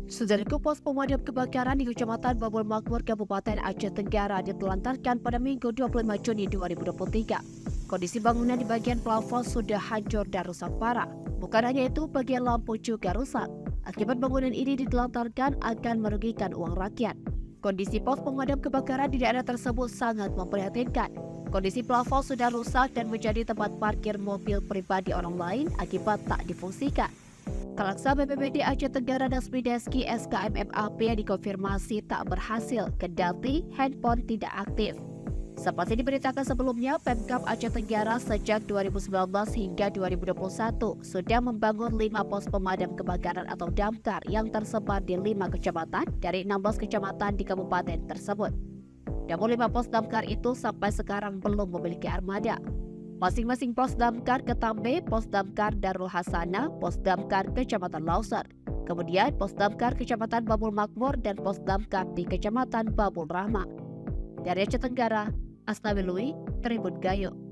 Saudaraku, pos pemadam kebakaran di Kecamatan Babul Makmur, Kabupaten Aceh Tenggara ditelantarkan pada Minggu 25 Juni 2023. Kondisi bangunan di bagian plafon sudah hancur dan rusak parah. Bukan hanya itu, bagian lampu juga rusak. Akibat bangunan ini ditelantarkan akan merugikan uang rakyat. Kondisi pos pemadam kebakaran di daerah tersebut sangat memprihatinkan. Kondisi plafon sudah rusak dan menjadi tempat parkir mobil pribadi orang lain akibat tak difungsikan. Kalaksa BPBD Aceh Tenggara Dasmi Deski SKMMAP yang dikonfirmasi tak berhasil kendati handphone tidak aktif. Seperti diberitakan sebelumnya, Pemkab Aceh Tenggara sejak 2019 hingga 2021 sudah membangun 5 pos pemadam kebakaran atau damkar yang tersebar di 5 kecamatan dari 16 kecamatan di kabupaten tersebut. Namun 5 pos damkar itu sampai sekarang belum memiliki armada. Masing-masing pos damkar Ketambe, pos damkar Darul Hasanah, pos damkar Kecamatan Lauser. Kemudian pos damkar Kecamatan Babul Makmur dan pos damkar di Kecamatan Babul Rahma. Dari Aceh Tenggara, Asnawi Lui, Tribun Gayo.